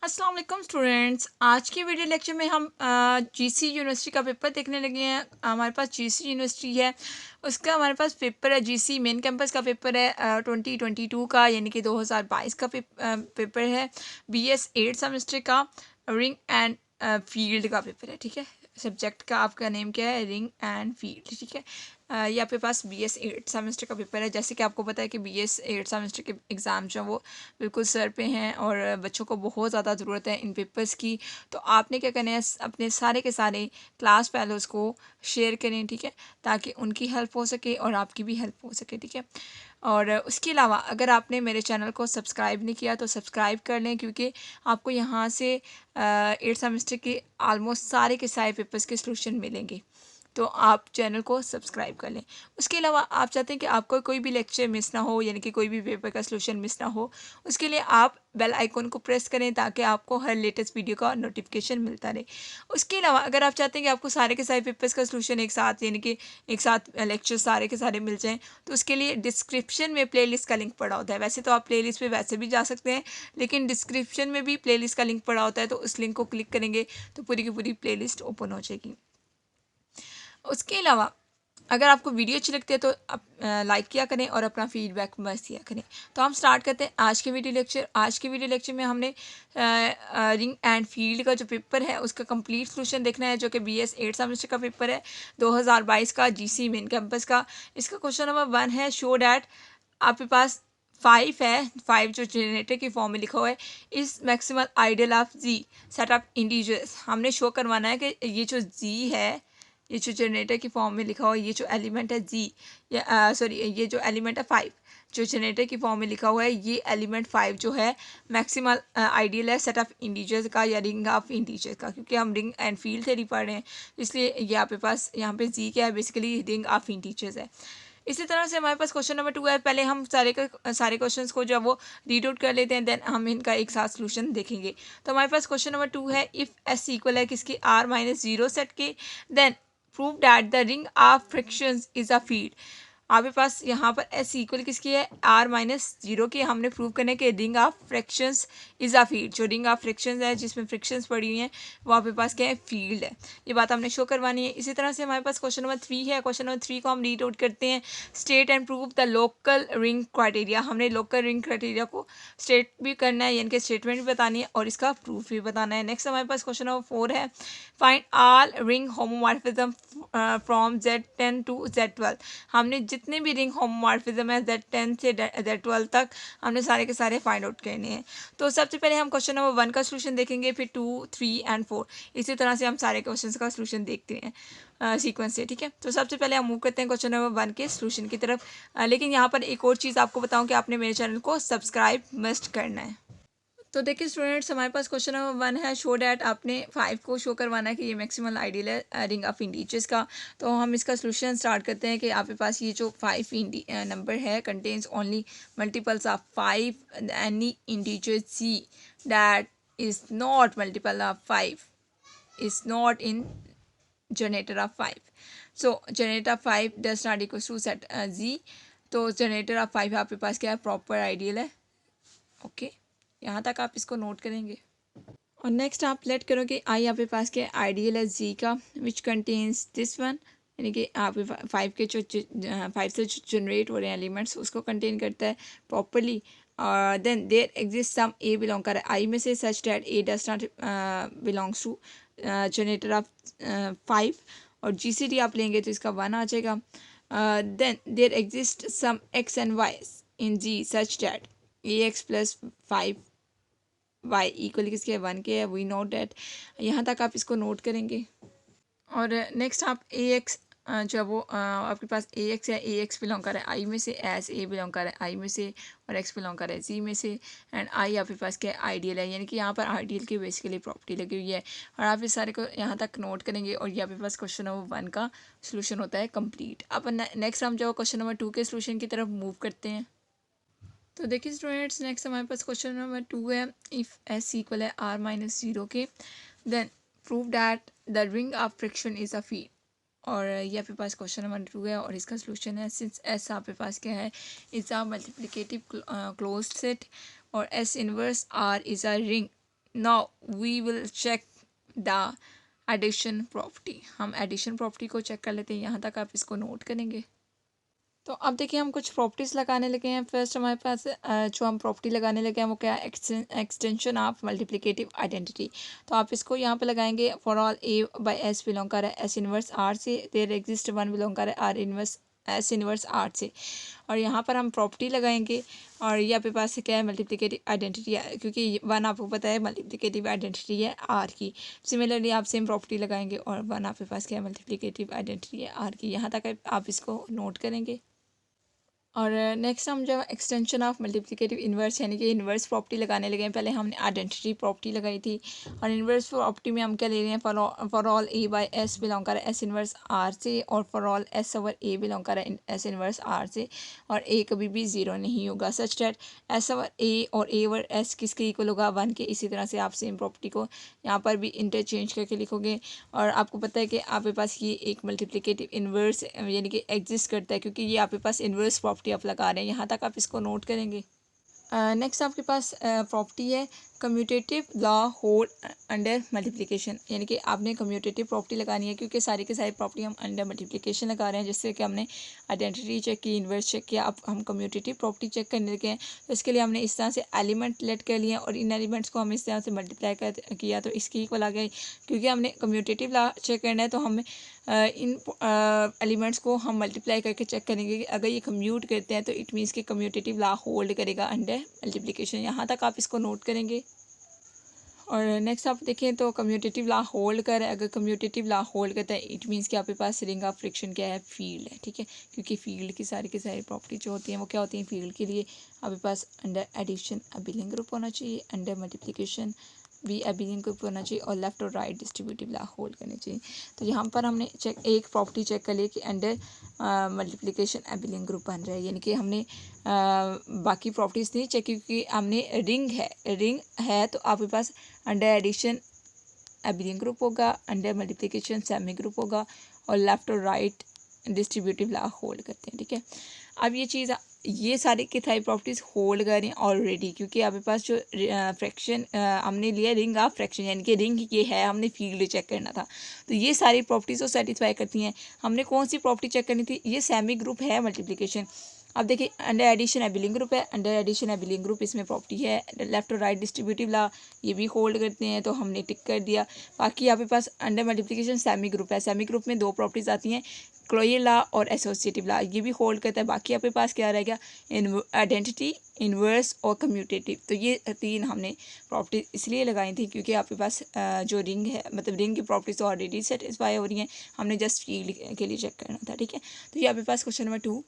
अस्सलाम वालेकुम स्टूडेंट्स। आज की वीडियो लेक्चर में हम जीसी यूनिवर्सिटी का पेपर देखने लगे हैं। हमारे पास जीसी यूनिवर्सिटी है, उसका हमारे पास पेपर है। जीसी मेन कैंपस का पेपर है 2022 का, यानी कि 2022 का पेपर है। बीएस 8 सेमेस्टर का रिंग एंड फील्ड का पेपर है। ठीक है, सब्जेक्ट का आपका नेम क्या है? Ring and field. ठीक है, ये आपके पास बीएस 8 सेमेस्टर का पेपर है। जैसे कि आपको पता है कि बीएस 8 सेमेस्टर के एग्ज़ाम जो वो बिल्कुल सर पे हैं और बच्चों को बहुत ज़्यादा ज़रूरत है इन पेपर्स की। तो आपने क्या करना है, अपने सारे के सारे क्लास फेलोज़ को शेयर करें। ठीक है, ताकि उनकी हेल्प हो सके और आपकी भी हेल्प हो सके। ठीक है, और उसके अलावा अगर आपने मेरे चैनल को सब्सक्राइब नहीं किया तो सब्सक्राइब कर लें, क्योंकि आपको यहाँ से 8 सेमेस्टर के आलमोस्ट सारे के सारे पेपर्स के सलूशन मिलेंगे। तो आप चैनल को सब्सक्राइब कर लें। उसके अलावा आप चाहते हैं कि आपको कोई भी लेक्चर मिस ना हो, यानी कि कोई भी पेपर का सलूशन मिस ना हो, उसके लिए आप बेल आइकन को प्रेस करें ताकि आपको हर लेटेस्ट वीडियो का नोटिफिकेशन मिलता रहे। उसके अलावा अगर आप चाहते हैं कि आपको सारे के सारे पेपर्स का सलूशन एक साथ, यानी कि एक साथ लेक्चर सारे के सारे मिल जाएँ, तो उसके लिए डिस्क्रिप्शन में प्लेलिस्ट का लिंक पड़ा होता है। वैसे तो आप प्लेलिस्ट पे वैसे भी जा सकते हैं, लेकिन डिस्क्रिप्शन में भी प्लेलिस्ट का लिंक पड़ा होता है, तो उस लिंक को क्लिक करेंगे तो पूरी की पूरी प्लेलिस्ट ओपन हो जाएगी। उसके अलावा अगर आपको वीडियो अच्छी लगती है तो आप लाइक किया करें और अपना फीडबैक बस दिया करें। तो हम स्टार्ट करते हैं आज के वीडियो लेक्चर। आज के वीडियो लेक्चर में हमने रिंग एंड फील्ड का जो पेपर है उसका कंप्लीट सॉल्यूशन देखना है, जो कि बीएस 8 सेमेस्टर का पेपर है 2022 का, जीसी मेन कैंपस का। इसका क्वेश्चन नंबर 1 है, शो डैट आपके पास 5 है, 5 जो जनरेटर की फॉर्म में लिखा हुआ है, इस maximal ideal of G set of integers. हमने शो करवाना है कि ये जो जी है, ये जो जनरेटर की फॉर्म में लिखा हुआ है, ये जो एलिमेंट है जी, या सॉरी ये जो एलिमेंट है 5 जो जनरेटर की फॉर्म में लिखा हुआ है, ये एलिमेंट 5 जो है मैक्सिमल आइडियल है सेट ऑफ इंटीजर्स का या रिंग ऑफ इंटीजर्स का। क्योंकि हम रिंग एंड फील्ड थ्योरी पढ़ रहे हैं, इसलिए ये आपके पास यहाँ पे जी क्या है, बेसिकली रिंग ऑफ इंटीजर्स है। इसी तरह से हमारे पास क्वेश्चन नंबर 2 है। पहले हम सारे क्वेश्चंस को जो वो रीड आउट कर लेते हैं, देन हम इनका एक साथ सॉल्यूशन देखेंगे। तो हमारे पास क्वेश्चन नंबर 2 है, इफ़ एस इक्वल है किसके, r-0 सेट के, then prove that the ring of fractions is a field. आपके पास यहाँ पर एस इक्वल किसकी है, r-0 की। हमने प्रूव करने के ring of fractions is a field. जो रिंग ऑफ फ्रिक्शंस है जिसमें फ्रिक्शंस पड़ी हुई हैं वो आपके पास क्या है, फील्ड है। ये बात हमने शो करवानी है। इसी तरह से हमारे पास क्वेश्चन नंबर 3 है। क्वेश्चन नंबर 3 को हम रीड आउट करते हैं, state and prove the local ring criteria. हमने लोकल रिंग क्राइटेरिया को स्टेट भी करना है, यानी कि स्टेटमेंट भी बतानी है और इसका प्रूफ भी बताना है। नेक्स्ट हमारे पास क्वेश्चन नंबर 4 है, find all ring homomorphism from Z10 to Z12। हमने जितने भी रिंग होमोमॉर्फिज्म है Z10 से Z12 तक हमने सारे के सारे फाइंड आउट करने हैं। तो सबसे पहले हम क्वेश्चन नंबर 1 का सॉल्यूशन देखेंगे, फिर 2, 3 एंड 4। इसी तरह से हम सारे क्वेश्चंस का सॉल्यूशन देखते हैं सीक्वेंस से। ठीक है, तो सबसे पहले हम मूव करते हैं क्वेश्चन नंबर 1 के सॉल्यूशन की तरफ। लेकिन यहाँ पर एक और चीज़ आपको बताऊँ कि आपने मेरे चैनल को सब्सक्राइब मस्ट करना है। तो देखिए स्टूडेंट्स, हमारे पास क्वेश्चन नंबर 1 है, शो डैट आपने 5 को शो करवाना है कि ये मैक्सिमल आइडियल है रिंग ऑफ इंटीजर्स का। तो हम इसका सॉल्यूशन स्टार्ट करते हैं कि आपके पास ये जो 5 नंबर है contains only multiples of 5 any integer C that is not multiple of 5 is not in generator of 5। So generator of 5 does not equal to set G. तो जनरेटर ऑफ 5 आपके पास क्या है, प्रॉपर आइडियल है। Okay, यहाँ तक आप इसको नोट करेंगे। और नेक्स्ट आप लेट करो कि आई आपके पास के आइडियल है जी का, विच कंटेन्स दिस वन, यानी कि आप 5 के जो 5 से जनरेट हो रहे हैं एलिमेंट्स उसको कंटेन करता है प्रॉपरली। और then there exist some A belong कर आई में से such that A does not belongs to generator of 5। और GCD आप लेंगे तो इसका 1 आ जाएगा। Then there exist some X and Y in G such that AX plus 5 y equal किसके 1 के है, वी नोट डैट। यहाँ तक आप इसको नोट करेंगे। और नेक्स्ट आप AX जो वो आपके पास AX है, AX बिलोंग कर रहा है I में से, एस A बिलोंग कर रहा है I में से, और X बिलोंग कर रहा है Z में से, एंड I आपके पास क्या आइडियल है, यानी कि यहाँ पर आइडियल की बेसिकली प्रॉपर्टी लगी हुई है। और आप इस सारे को यहाँ तक नोट करेंगे और ये आपके पास क्वेश्चन नंबर 1 का सोल्यूशन होता है कंप्लीट। अब नेक्स्ट हम जो क्वेश्चन नंबर 2 के सोल्यूशन की तरफ मूव करते हैं। तो देखिए स्टूडेंट्स, नेक्स्ट हमारे पास क्वेश्चन नंबर 2 है, इफ़ एस इक्वल है r-0 के, then prove that the ring of fraction is a field. और ये आपके पास क्वेश्चन नंबर 2 है और इसका सलूशन है, सिंस एस आपके पास क्या है, is a multiplicative closed set, और S inverse R is a ring now we will check the addition property. हम एडिशन प्रॉपर्टी को चेक कर लेते हैं, यहाँ तक आप इसको नोट करेंगे। तो अब देखिए हम कुछ प्रॉपर्टीज़ लगाने लगे हैं। फर्स्ट हमारे पास जो हम प्रॉपर्टी लगाने लगे हैं वो क्या है, एक्सटेंशन ऑफ मल्टीप्लिकेटिव आइडेंटिटी। तो आप इसको यहाँ पे लगाएंगे, for all a by S belong कर एस इनवर्स आर से, देयर एग्जिस्ट वन बिलोंग कर R inverse S inverse R से। और यहाँ पर हम प्रॉपर्टी लगाएंगे और ये आपके पास क्या है, मल्टीप्लिकेटिव आइडेंटिटी है, क्योंकि वन आपको पता है मल्टीप्लिकेटिव आइडेंटिटी है आर की। सिमिलरली आप सेम प्रॉपर्टी लगाएंगे और वन आपके पास क्या है, मल्टीप्लिकेटिव आइडेंटिटी है आर की। यहाँ तक आप इसको नोट करेंगे। और नेक्स्ट हम जब एक्सटेंशन ऑफ मल्टीप्लिकेटिव इन्वर्स यानी कि इन्वर्स प्रॉपर्टी लगाने लगे हैं, पहले हमने आइडेंटिटी प्रॉपर्टी लगाई थी और इन्वर्स प्रॉपर्टी में हम क्या ले रहे हैं, for all A by S belong कर एस इन्वर्स आर से, और for all S over A belong कर एस इन्वर्स आर से, और ए कभी भी ज़ीरो नहीं होगा, सच डैट एस ओवर ए और ए ओवर एस किसके इक्वल होगा, वन के। इसी तरह से आप सेम प्रॉपर्टी को यहाँ पर भी इंटरचेंज करके लिखोगे। और आपको पता है कि आपके पास ये एक मल्टीप्लिकेटिव इन्वर्स यानी कि एग्जिस्ट करता है, क्योंकि ये आपके पास इन्वर्स प्रॉपर्टी आप लगा रहे हैं। यहाँ तक आप इसको नोट करेंगे। नेक्स्ट आपके पास प्रॉपर्टी है commutative law hold under multiplication, यानी कि आपने कम्यूटेटिव प्रॉपर्टी लगानी है, क्योंकि सारी के सारी प्रॉपर्टी हम अंडर मल्टीप्लिकेशन लगा रहे हैं। जैसे कि हमने आइडेंटिटी चेक की, इन्वर्स चेक किया, अब हम कम्यूटेटिव प्रॉपर्टी चेक करने लगे हैं। तो इसके लिए हमने इस तरह से एलिमेंट लेट कर लिए और इन एलिमेंट्स को हम इस तरह से मल्टीप्लाई किया तो इसकी इक्वल आ गई। क्योंकि हमने कम्यूटेटिव लॉ चेक करना है तो हमें इन एलिमेंट्स को हम मल्टीप्लाई करके चेक करेंगे कि अगर ये कम्यूट करते हैं तो इट मीन्स कि कम्यूटेटिव लॉ होल्ड करेगा अंडर मल्टीप्लिकेशन। यहाँ तक आप इसको नोट करेंगे। और नेक्स्ट आप देखें तो कम्यूटेटिव लॉ होल्ड कर, अगर कम्यूटेटिव लॉ होल्ड करता है इट मीन्स कि आपके पास रिंग ऑफ फ्रिक्शन क्या है, फील्ड है, ठीक है। क्योंकि फील्ड की सारी प्रॉपर्टी जो होती हैं वो क्या होती हैं, फील्ड के लिए आपके पास अंडर एडिशन अबिलियन ग्रुप होना चाहिए, अंडर मल्टीप्लिकेशन भी अबिलियन ग्रुप होना चाहिए, और लेफ्ट और राइट डिस्ट्रीब्यूटिव लॉ होल्ड करनी चाहिए। तो यहाँ पर हमने एक प्रॉपर्टी चेक कर ली कि अंडर मल्टीप्लिकेशन अबिलियन ग्रुप बन रहा है, यानी कि हमने बाकी प्रॉपर्टीज़ नहीं चेक, क्योंकि हमने रिंग है तो आपके पास अंडर एडिशन अबिलियन ग्रुप होगा, अंडर मल्टीप्लिकेशन सेमी ग्रुप होगा, और लेफ्ट और राइट डिस्ट्रीब्यूटिव लॉ होल्ड करते हैं, ठीक है। अब ये सारी की सारी प्रॉपर्टीज़ होल्ड कर रही हैं ऑलरेडी, क्योंकि आपके पास जो फ्रैक्शन हमने लिया रिंग ऑफ फ्रैक्शन, यानी कि रिंग ये है, हमने फील्ड चेक करना था। तो ये सारी प्रॉपर्टीज़ को सेटिस्फाई करती हैं। हमने कौन सी प्रॉपर्टी चेक करनी थी, ये सेमी ग्रुप है मल्टीप्लिकेशन। अब देखिए अंडर एडिशन एबिलियन ग्रुप है, अंडर एडिशन एबिलियन ग्रुप इसमें प्रॉपर्टी है, लेफ्ट और राइट डिस्ट्रीब्यूटिव लॉ ये भी होल्ड करते हैं, तो हमने टिक कर दिया। बाकी आपके पास अंडर मल्टीप्लिकेशन सेमी ग्रुप है, सेमी ग्रुप में दो प्रॉपर्टीज़ आती हैं, क्लोजर लॉ और एसोसिएटिव लॉ, ये भी होल्ड करता है। बाकी आपके पास क्या रह गया, आइडेंटिटी, इन्वर्स और कम्यूटेटिव। तो ये तीन हमने प्रॉपर्टी इसलिए लगाई थी क्योंकि आपके पास जो रिंग है, मतलब रिंग की प्रॉपर्टीज तो ऑलरेडी सेटिस्फाई हो रही हैं, हमने जस्ट फील्ड के लिए चेक करना था, ठीक है। तो ये आपके पास क्वेश्चन नंबर 2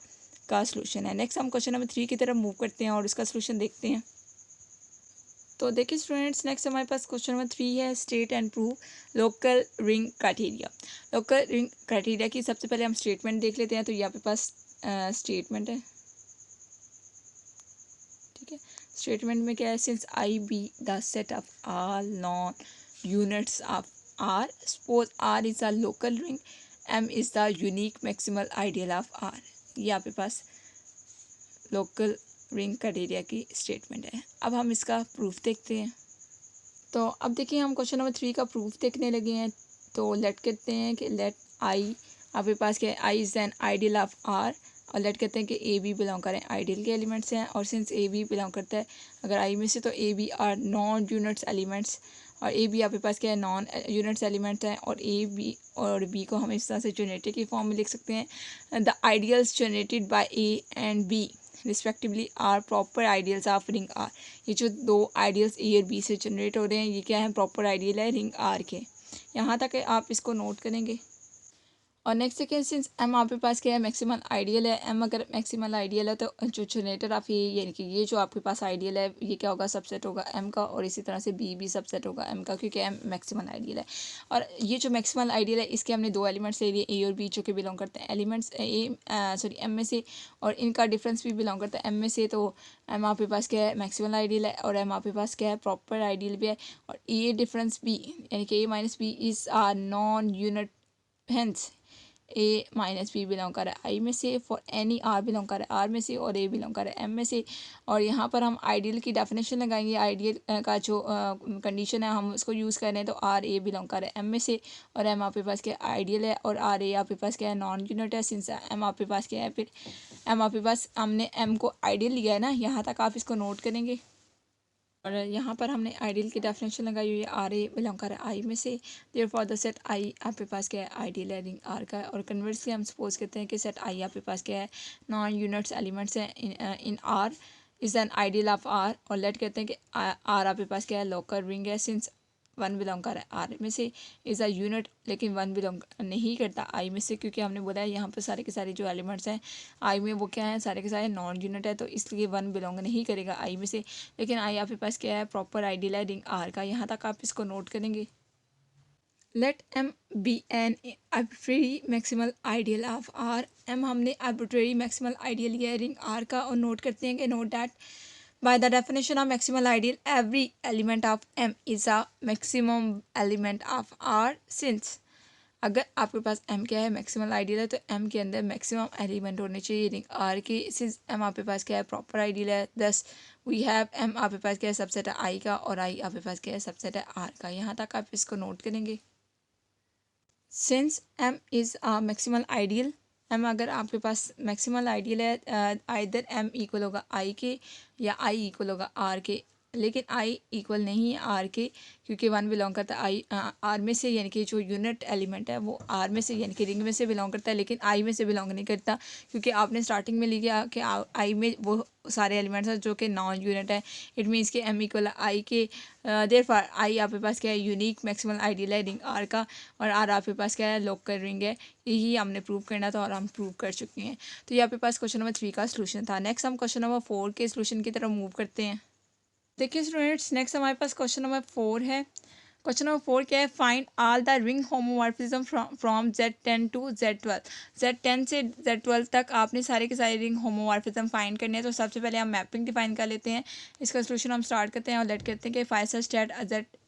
का सलूशन है। नेक्स्ट हम क्वेश्चन नंबर 3 की तरफ मूव करते हैं और इसका सलूशन देखते हैं। तो देखिए स्टूडेंट्स, नेक्स्ट हमारे पास क्वेश्चन नंबर 3 है, state and prove local ring criteria. Local ring criteria की सबसे पहले हम स्टेटमेंट देख लेते हैं। तो यहाँ पे पास स्टेटमेंट है, ठीक है। स्टेटमेंट में क्या है, since I be the set of all non units of R, suppose R is a local ring, M is the unique maximal ideal of R. ये आपके पास लोकल रिंग क्राइटेरिया की स्टेटमेंट है। अब हम इसका प्रूफ देखते हैं। तो अब देखिए हम क्वेश्चन नंबर 3 का प्रूफ देखने लगे हैं। तो लेट कहते हैं कि लेट आई, आपके पास क्या है, I is an ideal of R, और लेट कहते हैं कि ए बी बिलोंग करें, आइडियल के एलिमेंट्स हैं, और सिंस ए बी बिलोंग करता है अगर आई में से, तो a b are non units elements, और ए बी आपके पास क्या है, नॉन यूनिट्स एलिमेंट्स हैं, और ए बी और बी को हम इस तरह से जनरेटर की फॉर्म में लिख सकते हैं। The ideals generated by a and b respectively are proper ideals of ring R. ये जो दो आइडियल्स ए और बी से जनरेट हो रहे हैं ये क्या है, प्रॉपर आइडियल है रिंग आर के। यहाँ तक आप इसको नोट करेंगे। और नेक्स्ट सेकेंड, सिंस एम आपके पास क्या है, मैक्सिमल आइडियल है। एम अगर मैक्सिमल आइडियल है तो जो जनरेटर ऑफ ए, यानी कि ये जो आपके पास आइडियल है ये क्या होगा, सबसेट होगा एम का, और इसी तरह से बी भी सबसेट होगा एम का, क्योंकि एम मैक्सिमल आइडियल है। और ये जो मैक्सिमल आइडियल है इसके हमने दो एलिमेंट्स ले लिए, ए और बी, जो कि बिलोंग करते हैं एलिमेंट्स एम में से, और इनका डिफरेंस भी बिलोंग करता है एम में से। तो एम आपके पास क्या है, मैक्सिमल आइडियल है, और एम आपके पास क्या है, प्रॉपर आइडियल भी है। और ए डिफरेंस बी, यानी कि a minus b is R non unit, hence a minus b belong कर रहा है आई में से, फॉर एनी आर बिलोंग कर रहा है आर में से, और ए बिलोंग कर रहा है एम में से। और यहाँ पर हम आइडियल की डेफिनेशन लगाएंगे, आइडियल का जो कंडीशन है हम उसको यूज़ कर रहे हैं, तो आर ए बिलोंग कर रहा है एम में से, और एम आपके पास क्या आइडियल है, और आर ए आपके पास क्या है नॉन यूनिट है, सिंस एम आपके पास क्या है, फिर एम आपके पास हमने एम को आइडियल लिया है ना, यहाँ तक आप इसको नोट करेंगे। और यहाँ पर हमने आइडियल की डेफिनेशन लगाई हुई है, आर ए बिलोंग कर रहा है आई में से, देयर फॉर द सेट आई आपके पास क्या है आइडियल है रिंग आर का। और कन्वर्सली हम सपोज करते हैं कि सेट आई आपके पास क्या है नॉन यूनिट्स एलिमेंट्स हैं in R is an ideal of R. और लेट कहते हैं कि आर आपके पास क्या है लोकल रिंग है, सिंस वन बिलोंग कर रहा है आर में से, इज़ अ यूनिट, लेकिन वन बिलोंग नहीं करता आई में से, क्योंकि हमने बोला है यहाँ पर सारे के सारे जो एलिमेंट्स हैं आई में वो क्या है सारे के सारे नॉन यूनिट है, तो इसलिए वन बिलोंग नहीं करेगा आई में से। लेकिन आई आपके पास क्या है प्रॉपर आइडियल है रिंग आर का, यहाँ तक आप इसको नोट करेंगे। Let M be an arbitrary maximal ideal of R. M हमने आर्बिट्रेरी मैक्सिमल आइडियल लिया है रिंग आर का, और नोट करते हैं कि note that by the definition of maximal ideal every element of M is a maximum element of R since अगर आपके पास M क्या है मैक्सिमल आइडियल है, तो M के अंदर मैक्सिमम एलिमेंट होने चाहिए रिंग R के, सिंस M आपके पास क्या है प्रॉपर आइडियल है, दस वी हैव M आपके पास क्या है सबसेट है I का, और I आपके पास क्या है सबसेट है R का। यहाँ तक आप इसको नोट करेंगे। Since M is a maximal ideal, M अगर आपके पास मैक्सिमल आइडियल है, आइदर एम इक्वल होगा आई के या आई इक्वल होगा आर के, लेकिन आई इक्वल नहीं है आर के, क्योंकि वन बिलोंग करता है आई आर में से, यानी कि जो यूनिट एलिमेंट है वो आर में से यानी कि रिंग में से बिलोंग करता है, लेकिन आई में से बिलोंग नहीं करता, क्योंकि आपने स्टार्टिंग में लिखा कि आई में वो सारे एलिमेंट्स हैं जो कि नॉन यूनिट है। इट मीन्स कि एम इक्वल आई के, देयरफॉर आई आपके पास क्या है यूनिक मैक्सिमल आइडियल है रिंग आर का, और आर आपके पास क्या है लोकल रिंग है। यही हमने प्रूव करना था और हम प्रूव कर चुके हैं। तो ये आपके पास क्वेश्चन नंबर 3 का सोल्यूशन था। नेक्स्ट हम क्वेश्चन नंबर 4 के सोल्यूशन की तरफ मूव करते हैं। देखिए स्टूडेंट्स, नेक्स्ट हमारे पास क्वेश्चन नंबर 4 है। क्वेश्चन नंबर 4 क्या है, find all the ring homomorphism from Z10 to Z12। Z10 से Z12 तक आपने सारे के सारे रिंग होमोमॉर्फिज्म फाइंड करने हैं। तो सबसे पहले हम मैपिंग डिफाइन कर लेते हैं, इसका सोल्यूशन हम स्टार्ट करते हैं और लेट करते हैं कि फाइव सच दैट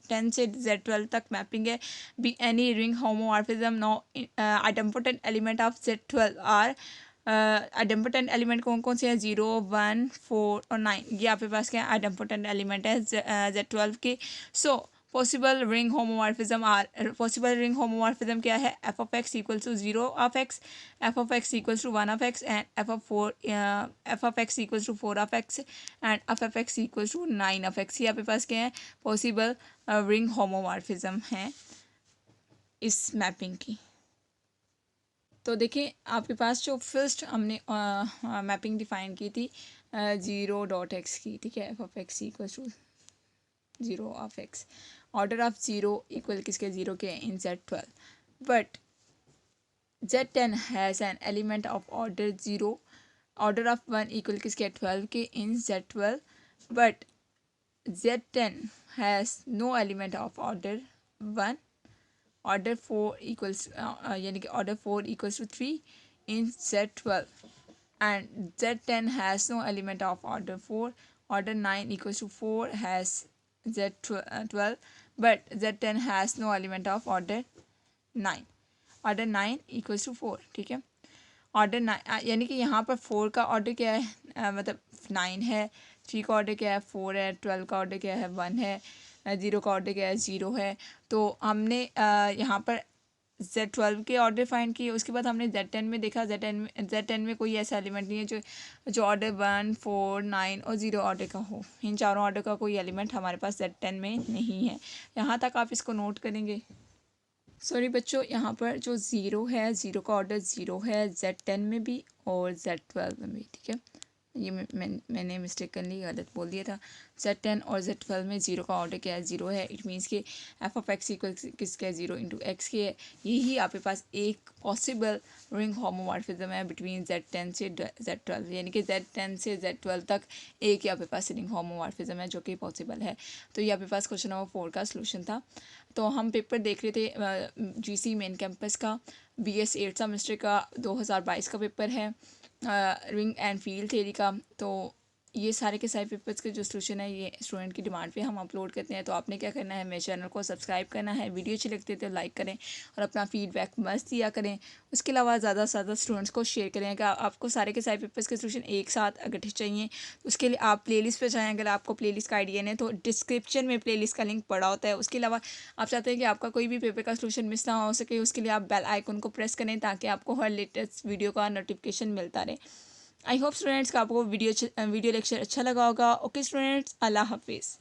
Z10 से Z12 तक मैपिंग है, be any ring homomorphism no idempotent element of Z12 R. Idempotent element कौन कौन से हैं, 0 1 4 और 9, ये आपके पास क्या आइडेम्पोटेंट एलिमेंट है Z12 के। So possible ring homomorphism are, possible ring homomorphism क्या है, f of x equals to 0 of x, f of x equals to 1 of x, and f of x equals to 4 of x, and f of x equals to 9 of x. ये आपके पास क्या है possible ring homomorphism है इस mapping की। तो देखिए आपके पास जो फर्स्ट हमने मैपिंग डिफाइन की थी 0 डॉट एक्स की, ठीक है, f of x equal to 0 of x, order of 0 equal किसके 0 के in Z12, but Z10 has an element of order 0, order of 1 equal किसके 12 के in Z12, but Z10 has no element of order 1, order 4 equals यानी कि order 4 equals to 3 in Z12, and Z10 has no element of order 4, order 9 equals to 4 has Z12, but Z10 has no element of order 9, order 9 equals to 4, ठीक है। Order 9 यानी कि यहाँ पर 4 का order क्या है मतलब 9 है, 3 का ऑर्डर क्या है 4 है, 12 का ऑर्डर क्या है 1 है, 0 का ऑर्डर क्या है 0 है। तो हमने यहाँ पर Z12 के ऑर्डर फाइंड किए, उसके बाद हमने Z10 में देखा, Z10 में कोई ऐसा एलिमेंट नहीं है जो ऑर्डर 1 4 9 और 0 ऑर्डर का हो। इन चारों ऑर्डर का कोई एलिमेंट हमारे पास Z10 में नहीं है। यहाँ तक आप इसको नोट करेंगे। सॉरी बच्चों, यहाँ पर जो 0 है, 0 का ऑर्डर 0 है Z10 में भी और Z12 में भी, ठीक है। ये मैंने मिस्टेकनली गलत बोल दिया था। Z10 और Z12 में 0 का ऑर्डर क्या है 0 है। इट मीन्स कि एफ ऑफ एक्स इक्वल किसका है 0 इंटू एक्स के है। यही आपके पास एक पॉसिबल रिंग होमोमॉर्फिज्म है बिटवीन Z10 से Z12, यानी कि Z10 से Z12 तक एक ही आपके पास रिंग होमोमॉर्फिज्म है जो कि पॉसिबल है। तो ये आपके पास क्वेश्चन नंबर 4 का सोल्यूशन था। तो हम पेपर देख रहे थे GC मेन कैंपस का BS 8 सेमेस्टर का 2022 का पेपर है रिंग एंड फील्ड थ्योरी का। तो ये सारे के सारे पेपर्स के जो सोल्यूशन है ये स्टूडेंट की डिमांड पे हम अपलोड करते हैं। तो आपने क्या करना है, मेरे चैनल को सब्सक्राइब करना है, वीडियो अच्छी लगती है तो लाइक करें और अपना फीडबैक मस्त दिया करें। उसके अलावा ज़्यादा से ज़्यादा स्टूडेंट्स को शेयर करें। कि आपको सारे के सारे पेपर्स के सोल्यूशन एक साथ अगर चाहिए तो उसके लिए आप प्लेलिस्ट पे जाएँ। अगर आपको प्लेलिस्ट का आइडिया नहीं तो डिस्क्रिप्शन में प्लेलिस्ट का लिंक पड़ा होता है। उसके अलावा आप चाहते हैं कि आपका कोई भी पेपर का सोल्यूशन मिस ना हो सके, उसके लिए आप बेल आइकन को प्रेस करें ताकि आपको हर लेटेस्ट वीडियो का नोटिफिकेशन मिलता रहे। आई होप स्टूडेंट्स का आपको वीडियो लेक्चर अच्छा लगा होगा। ओके स्टूडेंट्स, अल्लाह हाफिज़।